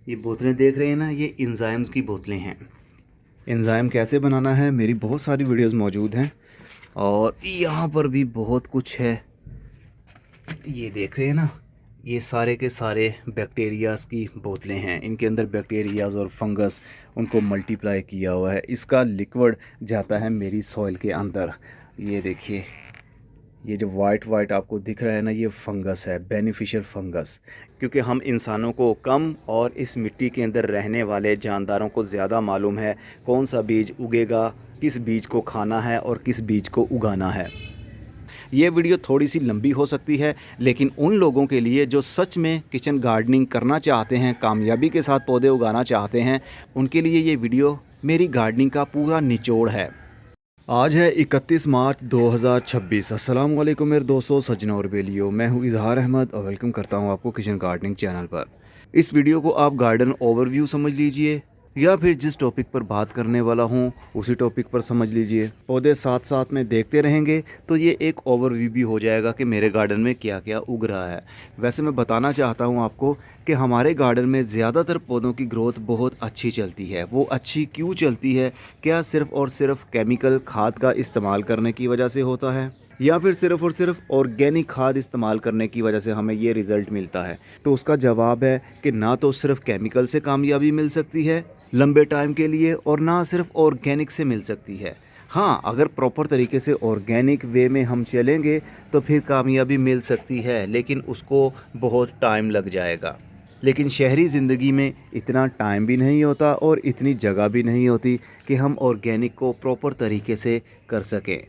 ये बोतलें देख रहे हैं ना, ये एंजाइम्स की बोतलें हैं। एंजाइम कैसे बनाना है, मेरी बहुत सारी वीडियोस मौजूद हैं और यहाँ पर भी बहुत कुछ है। ये देख रहे हैं ना, ये सारे के सारे बैक्टीरियाज़ की बोतलें हैं। इनके अंदर बैक्टीरियाज़ और फंगस उनको मल्टीप्लाई किया हुआ है। इसका लिक्विड जाता है मेरी सॉइल के अंदर। ये देखिए, ये जो वाइट वाइट आपको दिख रहा है ना, ये फंगस है, बेनिफिशियल फंगस। क्योंकि हम इंसानों को कम और इस मिट्टी के अंदर रहने वाले जानदारों को ज़्यादा मालूम है कौन सा बीज उगेगा, किस बीज को खाना है और किस बीज को उगाना है। ये वीडियो थोड़ी सी लंबी हो सकती है, लेकिन उन लोगों के लिए जो सच में किचन गार्डनिंग करना चाहते हैं, कामयाबी के साथ पौधे उगाना चाहते हैं, उनके लिए ये वीडियो मेरी गार्डनिंग का पूरा निचोड़ है। आज है 31 मार्च 2026। अस्सलाम वालेकुम मेरे दोस्तों, सज्जनों और बेलियों। मैं हूँ इजहार अहमद और वेलकम करता हूँ आपको किचन गार्डनिंग चैनल पर। इस वीडियो को आप गार्डन ओवरव्यू समझ लीजिए या फिर जिस टॉपिक पर बात करने वाला हूँ उसी टॉपिक पर समझ लीजिए। पौधे साथ साथ में देखते रहेंगे तो ये एक ओवरव्यू भी हो जाएगा कि मेरे गार्डन में क्या क्या उग रहा है। वैसे मैं बताना चाहता हूँ आपको कि हमारे गार्डन में ज़्यादातर पौधों की ग्रोथ बहुत अच्छी चलती है। वो अच्छी क्यों चलती है? क्या सिर्फ़ और सिर्फ केमिकल खाद का इस्तेमाल करने की वजह से होता है, या फिर सिर्फ़ और सिर्फ ऑर्गेनिक खाद इस्तेमाल करने की वजह से हमें ये रिज़ल्ट मिलता है? तो उसका जवाब है कि ना तो सिर्फ केमिकल से कामयाबी मिल सकती है लंबे टाइम के लिए, और ना सिर्फ ऑर्गेनिक से मिल सकती है। हाँ, अगर प्रॉपर तरीके से ऑर्गेनिक वे में हम चलेंगे तो फिर कामयाबी मिल सकती है, लेकिन उसको बहुत टाइम लग जाएगा। लेकिन शहरी ज़िंदगी में इतना टाइम भी नहीं होता और इतनी जगह भी नहीं होती कि हम ऑर्गेनिक को प्रॉपर तरीके से कर सकें।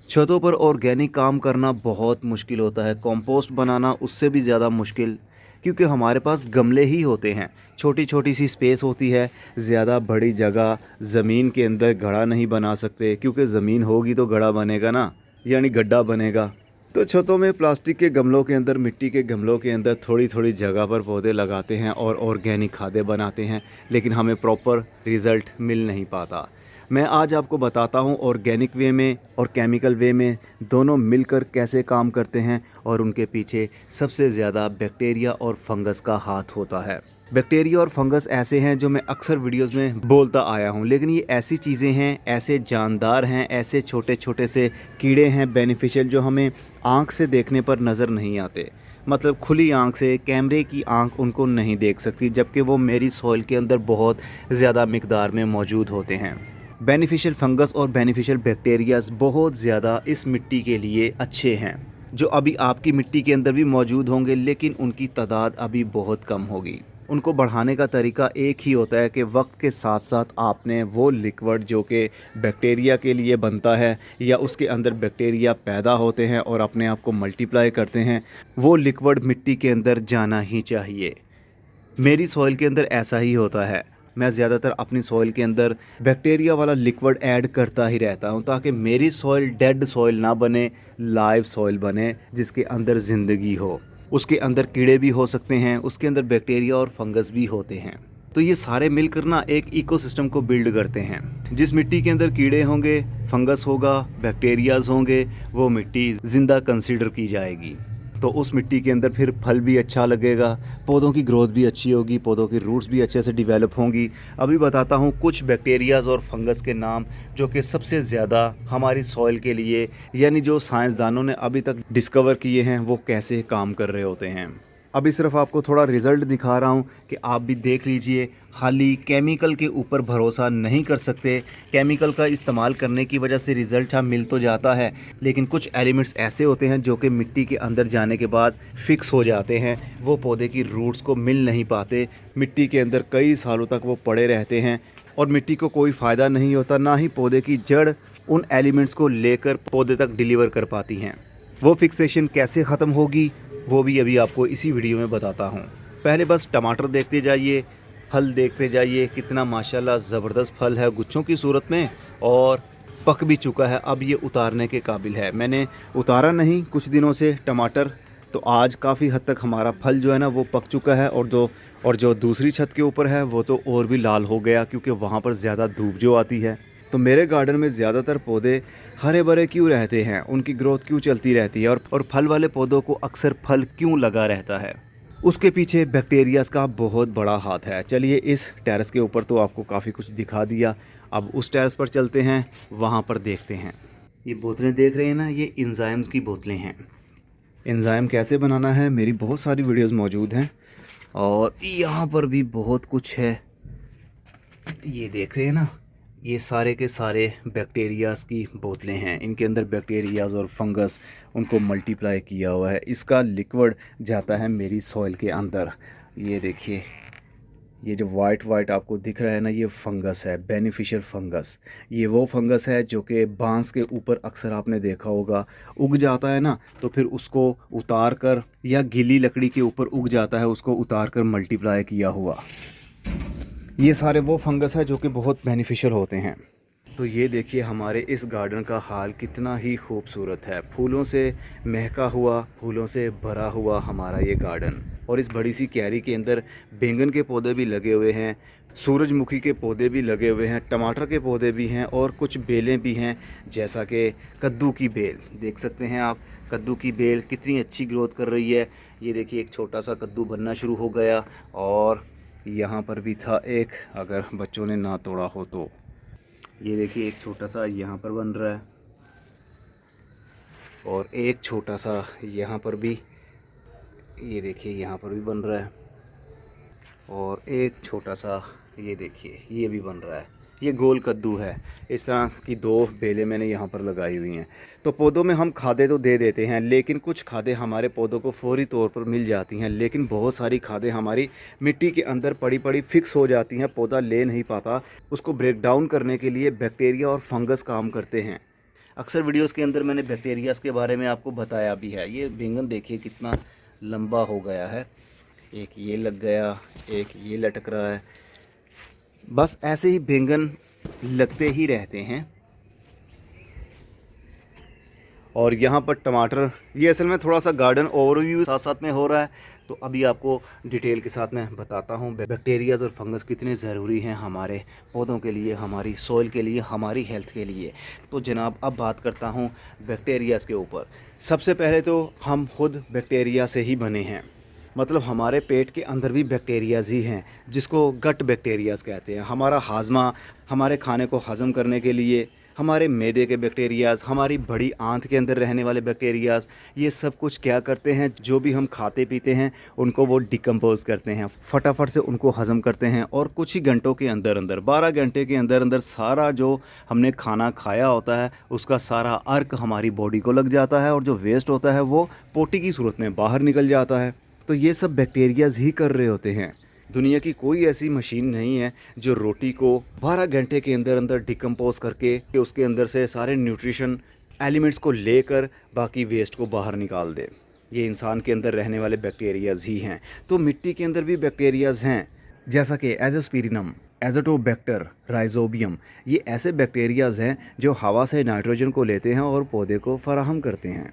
छतों पर ऑर्गेनिक काम करना बहुत मुश्किल होता है, कंपोस्ट बनाना उससे भी ज़्यादा मुश्किल, क्योंकि हमारे पास गमले ही होते हैं, छोटी छोटी सी स्पेस होती है, ज़्यादा बड़ी जगह ज़मीन के अंदर घड़ा नहीं बना सकते, क्योंकि ज़मीन होगी तो घड़ा बनेगा ना, यानी गड्ढा बनेगा। तो छतों में प्लास्टिक के गमलों के अंदर, मिट्टी के गमलों के अंदर थोड़ी थोड़ी जगह पर पौधे लगाते हैं और ऑर्गेनिक खादें बनाते हैं, लेकिन हमें प्रॉपर रिज़ल्ट मिल नहीं पाता। मैं आज आपको बताता हूँ ऑर्गेनिक वे में और केमिकल वे में दोनों मिलकर कैसे काम करते हैं, और उनके पीछे सबसे ज़्यादा बैक्टीरिया और फंगस का हाथ होता है। बैक्टीरिया और फंगस ऐसे हैं जो मैं अक्सर वीडियोस में बोलता आया हूँ, लेकिन ये ऐसी चीज़ें हैं, ऐसे जानदार हैं, ऐसे छोटे छोटे से कीड़े हैं बेनिफिशियल, जो हमें आँख से देखने पर नज़र नहीं आते। मतलब खुली आँख से, कैमरे की आँख उनको नहीं देख सकती, जबकि वो मेरी सॉइल के अंदर बहुत ज़्यादा मिकदार में मौजूद होते हैं। बेनिफिशियल फंगस और बेनिफिशियल बैक्टीरियाज़ बहुत ज़्यादा इस मिट्टी के लिए अच्छे हैं, जो अभी आपकी मिट्टी के अंदर भी मौजूद होंगे, लेकिन उनकी तादाद अभी बहुत कम होगी। उनको बढ़ाने का तरीका एक ही होता है कि वक्त के साथ साथ आपने वो लिक्विड जो कि बैक्टीरिया के लिए बनता है, या उसके अंदर बैक्टीरिया पैदा होते हैं और अपने आप को मल्टीप्लाई करते हैं, वो लिक्विड मिट्टी के अंदर जाना ही चाहिए। मेरी सॉइल के अंदर ऐसा ही होता है। मैं ज़्यादातर अपनी सॉइल के अंदर बैक्टीरिया वाला लिक्विड ऐड करता ही रहता हूँ, ताकि मेरी सॉइल डेड सॉइल ना बने, लाइव सॉइल बने, जिसके अंदर ज़िंदगी हो। उसके अंदर कीड़े भी हो सकते हैं, उसके अंदर बैक्टीरिया और फंगस भी होते हैं। तो ये सारे मिलकर ना एक इकोसिस्टम को बिल्ड करते हैं। जिस मिट्टी के अंदर कीड़े होंगे, फंगस होगा, बैक्टीरियाज़ होंगे, वो मिट्टी ज़िंदा कंसीडर की जाएगी। तो उस मिट्टी के अंदर फिर फल भी अच्छा लगेगा, पौधों की ग्रोथ भी अच्छी होगी, पौधों की रूट्स भी अच्छे से डेवलप होंगी। अभी बताता हूँ कुछ बैक्टीरियाज़ और फंगस के नाम, जो कि सबसे ज़्यादा हमारी सॉइल के लिए, यानी जो साइंसदानों ने अभी तक डिस्कवर किए हैं, वो कैसे काम कर रहे होते हैं। अभी सिर्फ आपको थोड़ा रिज़ल्ट दिखा रहा हूँ कि आप भी देख लीजिए। खाली केमिकल के ऊपर भरोसा नहीं कर सकते। केमिकल का इस्तेमाल करने की वजह से रिज़ल्ट हम मिल तो जाता है, लेकिन कुछ एलिमेंट्स ऐसे होते हैं जो कि मिट्टी के अंदर जाने के बाद फिक्स हो जाते हैं। वो पौधे की रूट्स को मिल नहीं पाते, मिट्टी के अंदर कई सालों तक वो पड़े रहते हैं और मिट्टी को कोई फ़ायदा नहीं होता, ना ही पौधे की जड़ उन एलिमेंट्स को लेकर पौधे तक डिलीवर कर पाती हैं। वो फिक्सेशन कैसे ख़त्म होगी, वो भी अभी आपको इसी वीडियो में बताता हूँ। पहले बस टमाटर देखते जाइए, फल देखते जाइए। कितना माशाल्लाह ज़बरदस्त फल है गुच्छों की सूरत में, और पक भी चुका है। अब ये उतारने के काबिल है। मैंने उतारा नहीं कुछ दिनों से टमाटर, तो आज काफ़ी हद तक हमारा फल जो है ना वो पक चुका है। और जो दूसरी छत के ऊपर है वो तो और भी लाल हो गया, क्योंकि वहाँ पर ज़्यादा धूप जो आती है। तो मेरे गार्डन में ज़्यादातर पौधे हरे भरे क्यों रहते हैं, उनकी ग्रोथ क्यों चलती रहती है, और फल वाले पौधों को अक्सर फल क्यों लगा रहता है? उसके पीछे बैक्टीरियाज का बहुत बड़ा हाथ है। चलिए, इस टेरेस के ऊपर तो आपको काफ़ी कुछ दिखा दिया, अब उस टेरेस पर चलते हैं, वहाँ पर देखते हैं। ये बोतलें देख रहे हैं ना, ये एंजाइम्स की बोतलें हैं। एंजाइम कैसे बनाना है, मेरी बहुत सारी वीडियोस मौजूद हैं और यहाँ पर भी बहुत कुछ है। ये देख रहे हैं ना, ये सारे के सारे बैक्टीरियाज की बोतलें हैं। इनके अंदर बैक्टीरियाज और फंगस उनको मल्टीप्लाई किया हुआ है। इसका लिक्विड जाता है मेरी सॉइल के अंदर। ये देखिए, ये जो वाइट वाइट आपको दिख रहा है ना, ये फंगस है, बेनिफिशियल फंगस। ये वो फंगस है जो कि बांस के ऊपर अक्सर आपने देखा होगा, उग जाता है ना, तो फिर उसको उतार कर, या गीली लकड़ी के ऊपर उग जाता है, उसको उतार कर मल्टीप्लाई किया हुआ। ये सारे वो फंगस है जो कि बहुत बेनिफिशियल होते हैं। तो ये देखिए, हमारे इस गार्डन का हाल कितना ही खूबसूरत है। फूलों से महका हुआ, फूलों से भरा हुआ हमारा ये गार्डन। और इस बड़ी सी क्यारी के अंदर बैंगन के पौधे भी लगे हुए हैं, सूरजमुखी के पौधे भी लगे हुए हैं, टमाटर के पौधे भी हैं और कुछ बेलें भी हैं, जैसा कि कद्दू की बेल देख सकते हैं आप। कद्दू की बेल कितनी अच्छी ग्रोथ कर रही है। ये देखिए, एक छोटा सा कद्दू बनना शुरू हो गया। और यहाँ पर भी था एक, अगर बच्चों ने ना तोड़ा हो तो। ये देखिए, एक छोटा सा यहाँ पर बन रहा है और एक छोटा सा यहाँ पर भी, ये देखिए यहाँ पर भी बन रहा है और एक छोटा सा ये देखिए ये भी बन रहा है। ये गोल कद्दू है। इस तरह की 2 बेलें मैंने यहाँ पर लगाई हुई हैं। तो पौधों में हम खादें तो दे देते हैं, लेकिन कुछ खादें हमारे पौधों को फौरी तौर पर मिल जाती हैं, लेकिन बहुत सारी खादें हमारी मिट्टी के अंदर पड़ी पड़ी फिक्स हो जाती हैं, पौधा ले नहीं पाता। उसको ब्रेक डाउन करने के लिए बैक्टीरिया और फंगस काम करते हैं। अक्सर वीडियोज़ के अंदर मैंने बैक्टीरियाज़ के बारे में आपको बताया भी है। ये बैंगन देखिए कितना लंबा हो गया है, एक ये लग गया, एक ये लटक रहा है। बस ऐसे ही बैंगन लगते ही रहते हैं। और यहाँ पर टमाटर, ये असल में थोड़ा सा गार्डन ओवरव्यू साथ साथ में हो रहा है, तो अभी आपको डिटेल के साथ मैं बताता हूँ बैक्टीरियाज और फंगस कितने ज़रूरी हैं हमारे पौधों के लिए, हमारी सॉइल के लिए, हमारी हेल्थ के लिए। तो जनाब, अब बात करता हूँ बैक्टीरियाज के ऊपर। सबसे पहले तो हम खुद बैक्टीरिया से ही बने हैं, मतलब हमारे पेट के अंदर भी बैक्टीरियाज ही हैं, जिसको गट बैक्टीरियाज कहते हैं। हमारा हाजमा, हमारे खाने को हज़म करने के लिए, हमारे मैदे के बैक्टीरियाज़, हमारी बड़ी आंत के अंदर रहने वाले बैक्टीरियाज़, ये सब कुछ क्या करते हैं, जो भी हम खाते पीते हैं उनको वो डिकम्पोज करते हैं, फटाफट से उनको हज़म करते हैं। और कुछ ही घंटों के अंदर अंदर, 12 घंटे के अंदर अंदर सारा जो हमने खाना खाया होता है उसका सारा अर्क हमारी बॉडी को लग जाता है, और जो वेस्ट होता है वो पोटी की सूरत में बाहर निकल जाता है। तो ये सब बैक्टीरियाज ही कर रहे होते हैं। दुनिया की कोई ऐसी मशीन नहीं है जो रोटी को 12 घंटे के अंदर अंदर डिकम्पोज करके उसके अंदर से सारे न्यूट्रिशन एलिमेंट्स को लेकर बाकी वेस्ट को बाहर निकाल दे। ये इंसान के अंदर रहने वाले बैक्टीरियाज ही हैं। तो मिट्टी के अंदर भी बैक्टीरियाज हैं, जैसा कि एजोस्पिरिनम, एजोटोबैक्टर, राइजोबियम। ये ऐसे बैक्टीरियाज हैं जो हवा से नाइट्रोजन को लेते हैं और पौधे को फराहम करते हैं।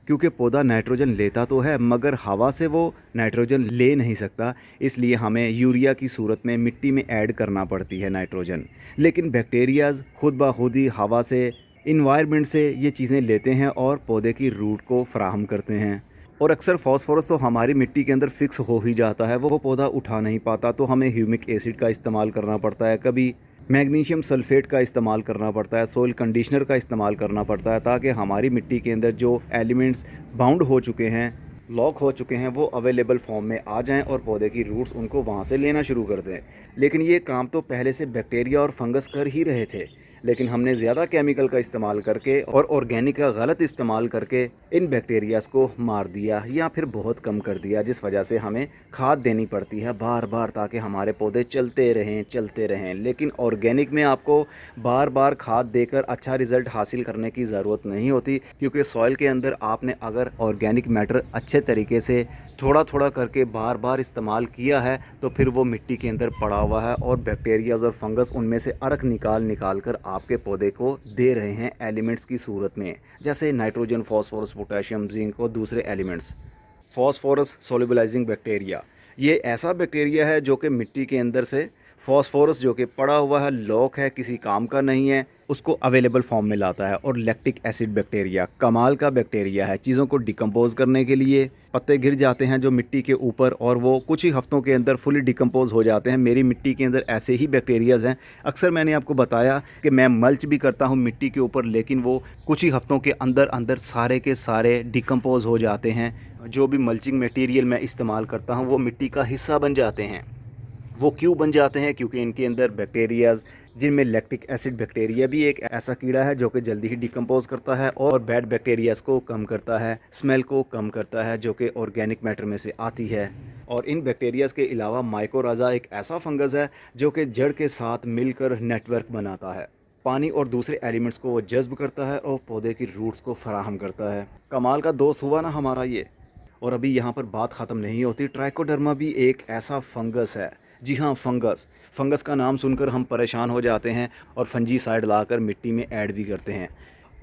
क्योंकि पौधा नाइट्रोजन लेता तो है, मगर हवा से वो नाइट्रोजन ले नहीं सकता, इसलिए हमें यूरिया की सूरत में मिट्टी में ऐड करना पड़ती है नाइट्रोजन। लेकिन बैक्टीरियाज खुद ब खुद ही हवा से, इन्वायरमेंट से ये चीज़ें लेते हैं और पौधे की रूट को फराहम करते हैं। और अक्सर फास्फोरस तो हमारी मिट्टी के अंदर फिक्स हो ही जाता है, वो पौधा उठा नहीं पाता, तो हमें ह्यूमिक एसिड का इस्तेमाल करना पड़ता है, कभी मैग्नीशियम सल्फेट का इस्तेमाल करना पड़ता है, सोइल कंडीशनर का इस्तेमाल करना पड़ता है, ताकि हमारी मिट्टी के अंदर जो एलिमेंट्स बाउंड हो चुके हैं, लॉक हो चुके हैं, वो अवेलेबल फॉर्म में आ जाएं और पौधे की रूट्स उनको वहाँ से लेना शुरू कर दें। लेकिन ये काम तो पहले से बैक्टीरिया और फंगस कर ही रहे थे, लेकिन हमने ज़्यादा केमिकल का इस्तेमाल करके और ऑर्गेनिक का गलत इस्तेमाल करके इन बैक्टीरियाज़ को मार दिया या फिर बहुत कम कर दिया, जिस वजह से हमें खाद देनी पड़ती है बार बार, ताकि हमारे पौधे चलते रहें। लेकिन ऑर्गेनिक में आपको बार बार खाद देकर अच्छा रिज़ल्ट हासिल करने की ज़रूरत नहीं होती, क्योंकि सॉइल के अंदर आपने अगर ऑर्गेनिक मैटर अच्छे तरीके से थोड़ा थोड़ा करके बार बार इस्तेमाल किया है, तो फिर वो मिट्टी के अंदर पड़ा हुआ है और बैक्टीरियाज और फंगस उनमें से अर्क निकाल कर आपके पौधे को दे रहे हैं एलिमेंट्स की सूरत में, जैसे नाइट्रोजन, फास्फोरस, पोटेशियम, जिंक और दूसरे एलिमेंट्स। फास्फोरस सोल्युबलाइजिंग बैक्टीरिया, ये ऐसा बैक्टीरिया है जो कि मिट्टी के अंदर से फॉस्फोरस जो कि पड़ा हुआ है, लॉक है, किसी काम का नहीं है, उसको अवेलेबल फॉर्म में लाता है। और लैक्टिक एसिड बैक्टीरिया कमाल का बैक्टीरिया है, चीज़ों को डिकम्पोज करने के लिए। पत्ते गिर जाते हैं जो मिट्टी के ऊपर और वो कुछ ही हफ्तों के अंदर फुली डिकम्पोज हो जाते हैं। मेरी मिट्टी के अंदर ऐसे ही बैक्टीरियाज़ हैं। अक्सर मैंने आपको बताया कि मैं मल्च भी करता हूँ मिट्टी के ऊपर, लेकिन वो कुछ ही हफ्तों के अंदर अंदर सारे के सारे डिकम्पोज हो जाते हैं। जो भी मल्चिंग मटेरियल मैं इस्तेमाल करता हूँ वो मिट्टी का हिस्सा बन जाते हैं। वो क्यों बन जाते हैं? क्योंकि इनके अंदर बैक्टीरियाज़, जिनमें लैक्टिक एसिड बैक्टीरिया भी एक ऐसा कीड़ा है जो कि जल्दी ही डिकम्पोज करता है और बैड बैक्टीरियाज़ को कम करता है, स्मेल को कम करता है, जो कि ऑर्गेनिक मैटर में से आती है। और इन बैक्टीरियाज़ के अलावा माइकोराजा एक ऐसा फंगस है जो कि जड़ के साथ मिलकर नेटवर्क बनाता है, पानी और दूसरे एलिमेंट्स को वो जज्ब करता है और पौधे की रूट्स को फराहम करता है। कमाल का दोस्त हुआ ना हमारा ये। और अभी यहाँ पर बात ख़त्म नहीं होती। ट्राइकोडर्मा भी एक ऐसा फंगस है। जी हाँ, फंगस का नाम सुनकर हम परेशान हो जाते हैं और फंजीसाइड लाकर मिट्टी में ऐड भी करते हैं।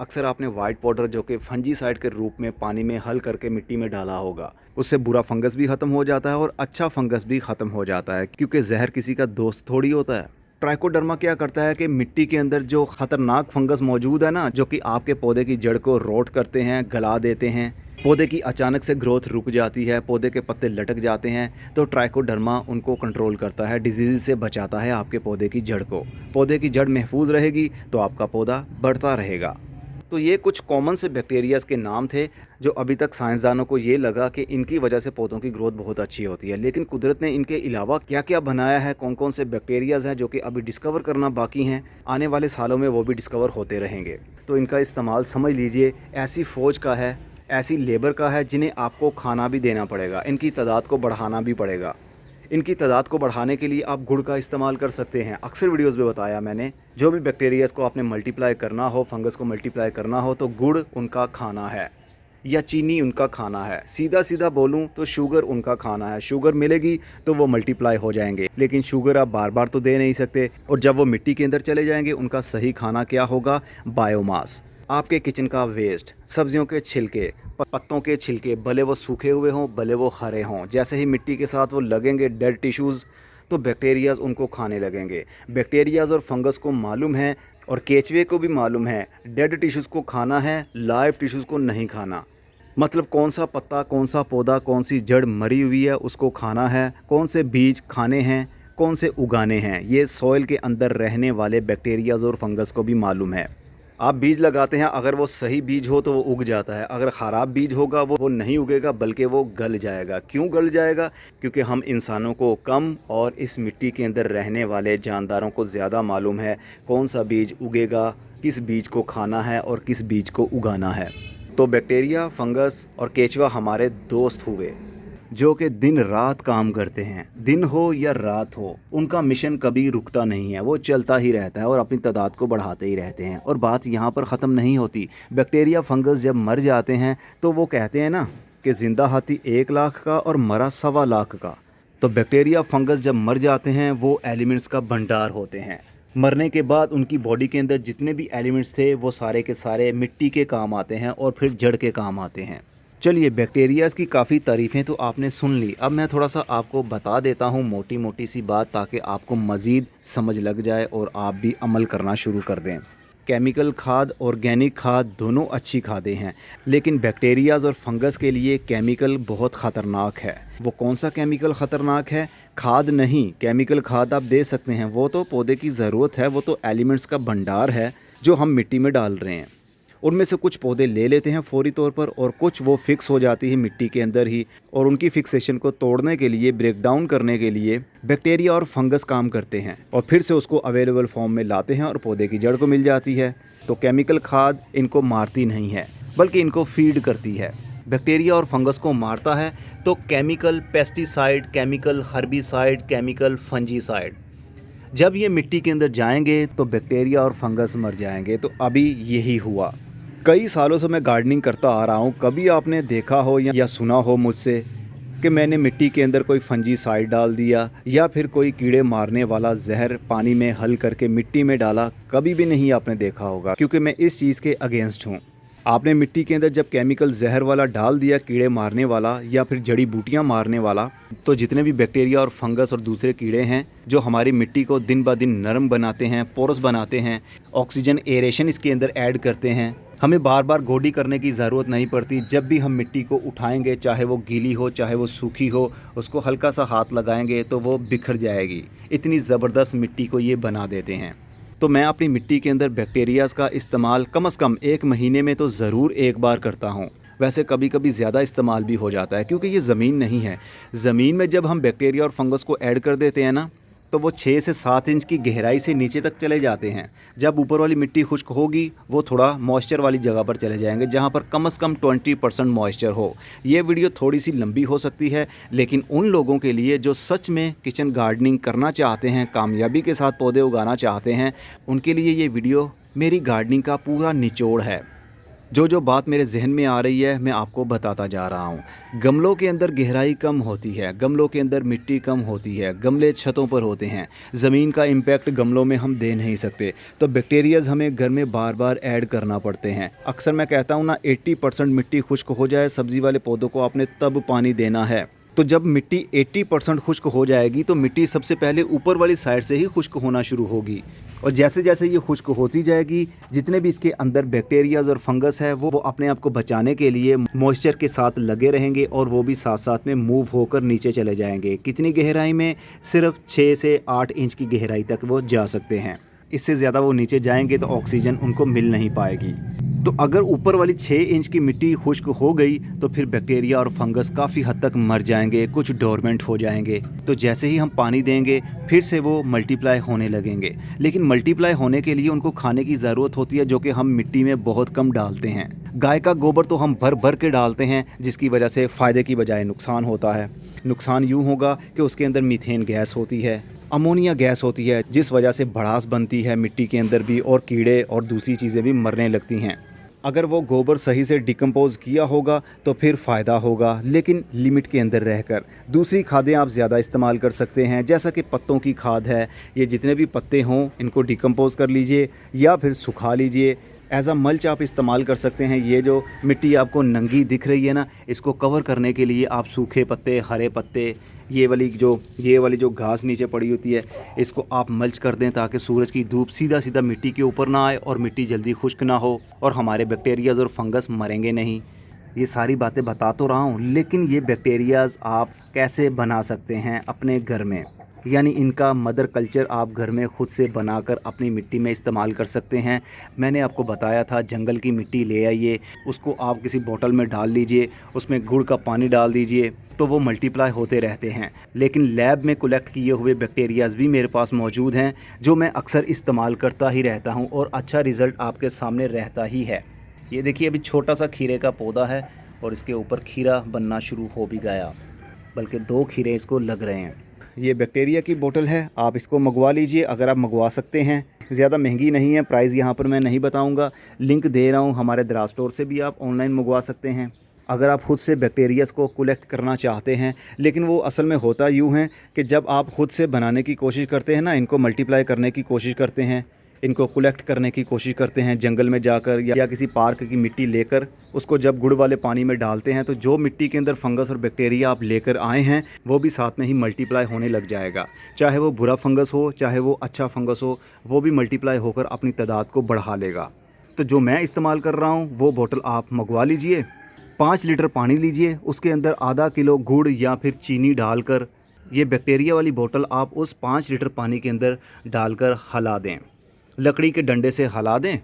अक्सर आपने वाइट पाउडर जो कि फंजीसाइड के रूप में पानी में हल करके मिट्टी में डाला होगा। उससे बुरा फंगस भी ख़त्म हो जाता है और अच्छा फंगस भी ख़त्म हो जाता है, क्योंकि जहर किसी का दोस्त थोड़ी होता है। ट्राइकोडर्मा क्या करता है कि मिट्टी के अंदर जो ख़तरनाक फंगस मौजूद है ना, जो कि आपके पौधे की जड़ को रोट करते हैं, गला देते हैं, पौधे की अचानक से ग्रोथ रुक जाती है, पौधे के पत्ते लटक जाते हैं, तो ट्राइकोडर्मा उनको कंट्रोल करता है, डिजीज़ से बचाता है आपके पौधे की जड़ को। पौधे की जड़ महफूज रहेगी तो आपका पौधा बढ़ता रहेगा। तो ये कुछ कॉमन से बैक्टीरियाज़ के नाम थे जो अभी तक साइंसदानों को ये लगा कि इनकी वजह से पौधों की ग्रोथ बहुत अच्छी होती है। लेकिन कुदरत ने इनके अलावा क्या क्या बनाया है, कौन कौन से बैक्टीरियाज़ हैं जो कि अभी डिस्कवर करना बाकी हैं, आने वाले सालों में वो भी डिस्कवर होते रहेंगे। तो इनका इस्तेमाल समझ लीजिए ऐसी फ़ौज का है, ऐसी लेबर का है जिन्हें आपको खाना भी देना पड़ेगा, इनकी तादाद को बढ़ाना भी पड़ेगा। इनकी तादाद को बढ़ाने के लिए आप गुड़ का इस्तेमाल कर सकते हैं। अक्सर वीडियोस में बताया मैंने, जो भी बैक्टीरियाज़ को आपने मल्टीप्लाई करना हो, फंगस को मल्टीप्लाई करना हो, तो गुड़ उनका खाना है या चीनी उनका खाना है। सीधा सीधा बोलूं तो शुगर उनका खाना है। शुगर मिलेगी तो वो मल्टीप्लाई हो जाएंगे, लेकिन शुगर आप बार बार तो दे नहीं सकते। और जब वो मिट्टी के अंदर चले जाएंगे, उनका सही खाना क्या होगा? बायोमास। आपके किचन का वेस्ट, सब्जियों के छिलके, पत्तों के छिलके, भले वो सूखे हुए हों भले वो हरे हों, जैसे ही मिट्टी के साथ वो लगेंगे डेड टिश्यूज़, तो बैक्टीरियाज़ उनको खाने लगेंगे। बैक्टीरियाज़ और फंगस को मालूम है और केचुए को भी मालूम है डेड टिश्यूज़ को खाना है, लाइव टिश्यूज़ को नहीं खाना। मतलब कौन सा पत्ता, कौन सा पौधा, कौन सी जड़ मरी हुई है उसको खाना है, कौन से बीज खाने हैं, कौन से उगाने हैं, ये सॉइल के अंदर रहने वाले बैक्टीरियाज़ और फंगस को भी मालूम है। आप बीज लगाते हैं, अगर वो सही बीज हो तो वो उग जाता है, अगर ख़राब बीज होगा वो नहीं उगेगा बल्कि वो गल जाएगा। क्यों गल जाएगा? क्योंकि हम इंसानों को कम और इस मिट्टी के अंदर रहने वाले जानदारों को ज़्यादा मालूम है कौन सा बीज उगेगा, किस बीज को खाना है और किस बीज को उगाना है। तो बैक्टीरिया, फंगस और केचुआ हमारे दोस्त हुए जो कि दिन रात काम करते हैं। दिन हो या रात हो, उनका मिशन कभी रुकता नहीं है, वो चलता ही रहता है और अपनी तादाद को बढ़ाते ही रहते हैं। और बात यहाँ पर ख़त्म नहीं होती। बैक्टीरिया, फंगस जब मर जाते हैं तो वो कहते हैं ना कि ज़िंदा हाथी 1 लाख का और मरा 1.25 लाख का। तो बैक्टीरिया, फंगस जब मर जाते हैं वो एलिमेंट्स का भंडार होते हैं। मरने के बाद उनकी बॉडी के अंदर जितने भी एलिमेंट्स थे वो सारे के सारे मिट्टी के काम आते हैं और फिर जड़ के काम आते हैं। चलिए, बैक्टीरियाज़ की काफ़ी तारीफ़ें तो आपने सुन ली। अब मैं थोड़ा सा आपको बता देता हूँ मोटी मोटी सी बात, ताकि आपको मज़ीद समझ लग जाए और आप भी अमल करना शुरू कर दें। केमिकल खाद, ऑर्गेनिक खाद दोनों अच्छी खादें हैं, लेकिन बैक्टीरियाज़ और फंगस के लिए केमिकल बहुत ख़तरनाक है। वो कौन सा केमिकल ख़तरनाक है? खाद नहीं, केमिकल खाद आप दे सकते हैं, वो तो पौधे की ज़रूरत है, वो तो एलिमेंट्स का भंडार है जो हम मिट्टी में डाल रहे हैं। उनमें से कुछ पौधे ले लेते हैं फौरी तौर पर और कुछ वो फिक्स हो जाती है मिट्टी के अंदर ही, और उनकी फिक्सेशन को तोड़ने के लिए, ब्रेक डाउन करने के लिए बैक्टीरिया और फंगस काम करते हैं और फिर से उसको अवेलेबल फॉर्म में लाते हैं और पौधे की जड़ को मिल जाती है। तो केमिकल खाद इनको मारती नहीं है बल्कि इनको फीड करती है। बैक्टीरिया और फंगस को मारता है तो chemical pesticide, chemical herbicide, chemical fungicide. जब ये मिट्टी के अंदर जाएंगे तो बैक्टीरिया और फंगस मर जाएंगे। तो अभी यही हुआ। कई सालों से मैं गार्डनिंग करता आ रहा हूँ, कभी आपने देखा हो या सुना हो मुझसे कि मैंने मिट्टी के अंदर कोई फंजीसाइड डाल दिया या फिर कोई कीड़े मारने वाला जहर पानी में हल करके मिट्टी में डाला? कभी भी नहीं आपने देखा होगा, क्योंकि मैं इस चीज़ के अगेंस्ट हूँ। आपने मिट्टी के अंदर जब केमिकल जहर वाला डाल दिया, कीड़े मारने वाला या फिर जड़ी बूटियां मारने वाला, तो जितने भी बैक्टीरिया और फंगस और दूसरे कीड़े हैं जो हमारी मिट्टी को दिन ब दिन नरम बनाते हैं, पोरस बनाते हैं, ऑक्सीजन एरेशन इसके अंदर ऐड करते हैं, हमें बार बार गोडी करने की ज़रूरत नहीं पड़ती। जब भी हम मिट्टी को उठाएंगे, चाहे वो गीली हो चाहे वो सूखी हो, उसको हल्का सा हाथ लगाएंगे तो वो बिखर जाएगी। इतनी ज़बरदस्त मिट्टी को ये बना देते हैं। तो मैं अपनी मिट्टी के अंदर बैक्टीरियाज़ का इस्तेमाल कम से कम 1 महीने में तो ज़रूर एक बार करता हूँ। वैसे कभी कभी ज़्यादा इस्तेमाल भी हो जाता है क्योंकि ये ज़मीन नहीं है। ज़मीन में जब हम बैक्टीरिया और फंगस को ऐड कर देते हैं ना, तो वो 6 से 7 इंच की गहराई से नीचे तक चले जाते हैं। जब ऊपर वाली मिट्टी खुश्क होगी, वो थोड़ा मॉइस्चर वाली जगह पर चले जाएंगे जहाँ पर कम से कम 20% मॉइस्चर हो। ये वीडियो थोड़ी सी लंबी हो सकती है, लेकिन उन लोगों के लिए जो सच में किचन गार्डनिंग करना चाहते हैं, कामयाबी के साथ पौधे उगाना चाहते हैं, उनके लिए ये वीडियो मेरी गार्डनिंग का पूरा निचोड़ है। जो बात मेरे जहन में आ रही है मैं आपको बताता जा रहा हूँ। गमलों के अंदर गहराई कम होती है, गमलों के अंदर मिट्टी कम होती है, गमले छतों पर होते हैं, ज़मीन का इम्पैक्ट गमलों में हम दे नहीं सकते, तो बैक्टीरियाज़ हमें घर में बार बार ऐड करना पड़ते हैं। अक्सर मैं कहता हूँ ना, 80% मिट्टी खुश्क हो जाए, सब्ज़ी वाले पौधों को आपने तब पानी देना है। तो जब मिट्टी 80% खुश्क हो जाएगी तो मिट्टी सबसे पहले ऊपर वाली साइड से ही खुश्क होना शुरू होगी, और जैसे जैसे ये खुश्क होती जाएगी, जितने भी इसके अंदर बैक्टीरियाज और फंगस है वो अपने आप को बचाने के लिए मॉइस्चर के साथ लगे रहेंगे और वो भी साथ साथ में मूव होकर नीचे चले जाएंगे। कितनी गहराई में? सिर्फ 6 से 8 इंच की गहराई तक वो जा सकते हैं। इससे ज़्यादा वो नीचे जाएंगे तो ऑक्सीजन उनको मिल नहीं पाएगी। तो अगर ऊपर वाली 6 इंच की मिट्टी खुश्क हो गई तो फिर बैक्टीरिया और फंगस काफ़ी हद तक मर जाएंगे, कुछ डोरमेंट हो जाएंगे। तो जैसे ही हम पानी देंगे फिर से वो मल्टीप्लाई होने लगेंगे, लेकिन मल्टीप्लाई होने के लिए उनको खाने की ज़रूरत होती है, जो कि हम मिट्टी में बहुत कम डालते हैं। गाय का गोबर तो हम भर भर के डालते हैं, जिसकी वजह से फ़ायदे की बजाय नुकसान होता है। नुकसान यूँ होगा कि उसके अंदर मीथेन गैस होती है, अमोनिया गैस होती है, जिस वजह से भड़ास बनती है मिट्टी के अंदर भी, और कीड़े और दूसरी चीज़ें भी मरने लगती हैं। अगर वो गोबर सही से डिकम्पोज़ किया होगा तो फिर फ़ायदा होगा, लेकिन लिमिट के अंदर रहकर। दूसरी खादें आप ज़्यादा इस्तेमाल कर सकते हैं, जैसा कि पत्तों की खाद है। ये जितने भी पत्ते हों इनको डिकम्पोज़ कर लीजिए या फिर सुखा लीजिए। एज अ मल्च आप इस्तेमाल कर सकते हैं। ये जो मिट्टी आपको नंगी दिख रही है ना, इसको कवर करने के लिए आप सूखे पत्ते, हरे पत्ते, ये वाली जो घास नीचे पड़ी होती है, इसको आप मल्च कर दें ताकि सूरज की धूप सीधा सीधा मिट्टी के ऊपर ना आए और मिट्टी जल्दी खुश्क ना हो और हमारे बैक्टीरियाज़ और फंगस मरेंगे नहीं। ये सारी बातें बता तो रहा हूँ, लेकिन ये बैक्टीरियाज़ आप कैसे बना सकते हैं अपने घर में, यानी इनका मदर कल्चर आप घर में ख़ुद से बनाकर अपनी मिट्टी में इस्तेमाल कर सकते हैं। मैंने आपको बताया था, जंगल की मिट्टी ले आइए, उसको आप किसी बोतल में डाल लीजिए, उसमें गुड़ का पानी डाल दीजिए, तो वो मल्टीप्लाई होते रहते हैं। लेकिन लैब में कलेक्ट किए हुए बैक्टीरियाज़ भी मेरे पास मौजूद हैं, जो मैं अक्सर इस्तेमाल करता ही रहता हूँ और अच्छा रिज़ल्ट आपके सामने रहता ही है। ये देखिए, अभी छोटा सा खीरे का पौधा है और इसके ऊपर खीरा बनना शुरू हो भी गया, बल्कि 2 खीरे इसको लग रहे हैं। ये बैक्टीरिया की बोतल है, आप इसको मंगवा लीजिए अगर आप मंगवा सकते हैं। ज़्यादा महंगी नहीं है, प्राइस यहाँ पर मैं नहीं बताऊँगा, लिंक दे रहा हूँ, हमारे दराज स्टोर से भी आप ऑनलाइन मंगवा सकते हैं अगर आप ख़ुद से बैक्टीरियाज़ को कलेक्ट करना चाहते हैं। लेकिन वो असल में होता यूँ है कि जब आप ख़ुद से बनाने की कोशिश करते हैं ना, इनको मल्टीप्लाई करने की कोशिश करते हैं, इनको कलेक्ट करने की कोशिश करते हैं जंगल में जाकर या किसी पार्क की मिट्टी लेकर, उसको जब गुड़ वाले पानी में डालते हैं तो जो मिट्टी के अंदर फंगस और बैक्टीरिया आप लेकर आए हैं वो भी साथ में ही मल्टीप्लाई होने लग जाएगा। चाहे वो बुरा फंगस हो चाहे वो अच्छा फंगस हो, वो भी मल्टीप्लाई होकर अपनी तादाद को बढ़ा लेगा। तो जो मैं इस्तेमाल कर रहा हूँ वो बोतल आप मंगवा लीजिए। 5 लीटर पानी लीजिए, उसके अंदर आधा किलो गुड़ या फिर चीनी डालकर, ये बैक्टीरिया वाली बोतल आप उस 5 लीटर पानी के अंदर डालकर हिला दें, लकड़ी के डंडे से हिला दें।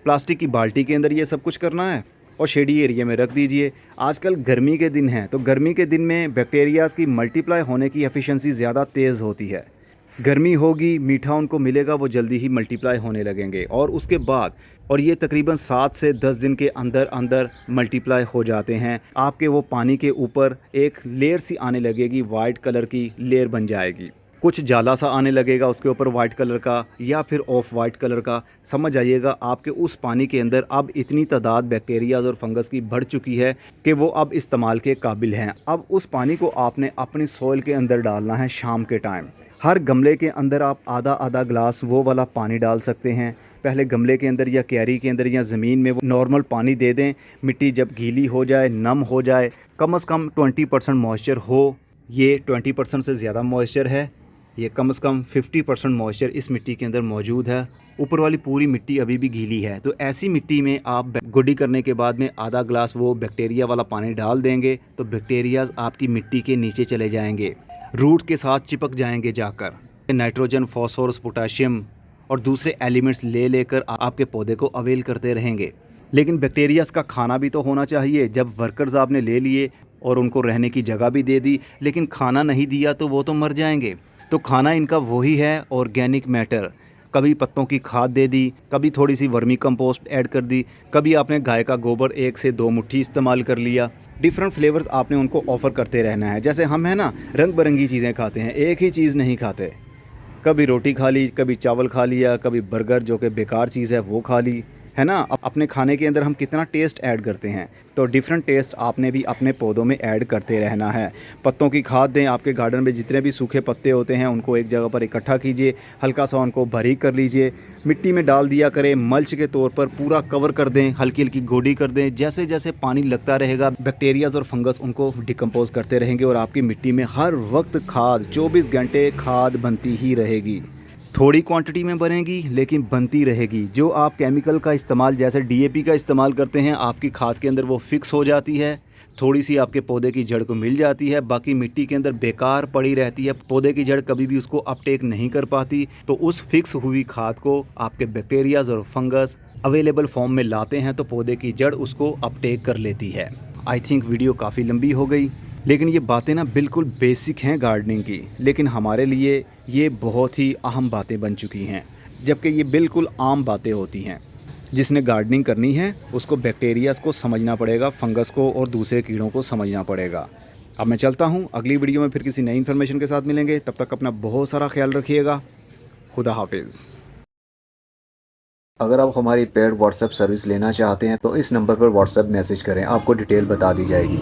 प्लास्टिक की बाल्टी के अंदर ये सब कुछ करना है और शेडी एरिया में रख दीजिए। आजकल गर्मी के दिन हैं, तो गर्मी के दिन में बैक्टीरियाज़ की मल्टीप्लाई होने की एफिशिएंसी ज़्यादा तेज़ होती है। गर्मी होगी, मीठा उनको मिलेगा, वो जल्दी ही मल्टीप्लाई होने लगेंगे और उसके बाद, और ये तकरीबन 7 से 10 दिन के अंदर अंदर मल्टीप्लाई हो जाते हैं। आपके वो पानी के ऊपर एक लेयर सी आने लगेगी, वाइट कलर की लेयर बन जाएगी, कुछ जाला सा आने लगेगा उसके ऊपर वाइट कलर का या फिर ऑफ वाइट कलर का। समझ आइएगा, आपके उस पानी के अंदर अब इतनी तादाद बैक्टीरियाज और फंगस की बढ़ चुकी है कि वो अब इस्तेमाल के काबिल हैं। अब उस पानी को आपने अपनी सॉइल के अंदर डालना है शाम के टाइम। हर गमले के अंदर आप आधा आधा गिलास वो वाला पानी डाल सकते हैं। पहले गमले के अंदर या क्यारी के अंदर या ज़मीन में वो नॉर्मल पानी दे दें। मिट्टी जब गीली हो जाए, नम हो जाए, कम से कम 20% मॉइस्चर हो, ये 20% से ज़्यादा मॉइस्चर है, ये कम से कम 50% मॉइस्चर इस मिट्टी के अंदर मौजूद है। ऊपर वाली पूरी मिट्टी अभी भी गीली है, तो ऐसी मिट्टी में आप गोडी करने के बाद में आधा ग्लास वो बैक्टीरिया वाला पानी डाल देंगे तो बैक्टीरियाज आपकी मिट्टी के नीचे चले जाएंगे, रूट के साथ चिपक जाएंगे जाकर। नाइट्रोजन, फॉस्फोरस, पोटाशियम और दूसरे एलिमेंट्स ले लेकर आपके पौधे को अवेल करते रहेंगे। लेकिन बैक्टीरियाज का खाना भी तो होना चाहिए। जब वर्कर्स आपने ले लिए और उनको रहने की जगह भी दे दी, लेकिन खाना नहीं दिया तो वो तो मर जाएंगे। तो खाना इनका वही है, ऑर्गेनिक मैटर। कभी पत्तों की खाद दे दी, कभी थोड़ी सी वर्मी कंपोस्ट ऐड कर दी, कभी आपने गाय का गोबर 1 से 2 मुट्ठी इस्तेमाल कर लिया। डिफरेंट फ्लेवर्स आपने उनको ऑफ़र करते रहना है। जैसे हम है ना, रंग बिरंगी चीज़ें खाते हैं, एक ही चीज़ नहीं खाते। कभी रोटी खा ली, कभी चावल खा लिया, कभी बर्गर जो कि बेकार चीज़ है वो खा ली, है ना। अपने खाने के अंदर हम कितना टेस्ट ऐड करते हैं, तो डिफरेंट टेस्ट आपने भी अपने पौधों में ऐड करते रहना है। पत्तों की खाद दें। आपके गार्डन में जितने भी सूखे पत्ते होते हैं उनको एक जगह पर इकट्ठा कीजिए, हल्का सा उनको बारीक कर लीजिए, मिट्टी में डाल दिया करें, मल्च के तौर पर पूरा कवर कर दें, हल्की हल्की गोडी कर दें। जैसे जैसे पानी लगता रहेगा बैक्टीरियाज और फंगस उनको डिकम्पोज करते रहेंगे और आपकी मिट्टी में हर वक्त खाद 24 घंटे खाद बनती ही रहेगी। थोड़ी क्वांटिटी में बनेगी लेकिन बनती रहेगी। जो आप केमिकल का इस्तेमाल जैसे डीएपी का इस्तेमाल करते हैं, आपकी खाद के अंदर वो फिक्स हो जाती है, थोड़ी सी आपके पौधे की जड़ को मिल जाती है, बाकी मिट्टी के अंदर बेकार पड़ी रहती है। पौधे की जड़ कभी भी उसको अपटेक नहीं कर पाती। तो उस फिक्स हुई खाद को आपके बैक्टीरियाज और फंगस अवेलेबल फॉर्म में लाते हैं तो पौधे की जड़ उसको अपटेक कर लेती है। आई थिंक वीडियो काफ़ी लंबी हो गई, लेकिन ये बातें ना बिल्कुल बेसिक हैं गार्डनिंग की, लेकिन हमारे लिए ये बहुत ही अहम बातें बन चुकी हैं, जबकि ये बिल्कुल आम बातें होती हैं। जिसने गार्डनिंग करनी है उसको बैक्टीरियाज को समझना पड़ेगा, फंगस को और दूसरे कीड़ों को समझना पड़ेगा। अब मैं चलता हूँ, अगली वीडियो में फिर किसी नई इन्फॉर्मेशन के साथ मिलेंगे। तब तक अपना बहुत सारा ख्याल रखिएगा। खुदा हाफिज़। अगर आप हमारी पेड व्हाट्सएप सर्विस लेना चाहते हैं तो इस नंबर पर व्हाट्सएप मैसेज करें, आपको डिटेल बता दी जाएगी।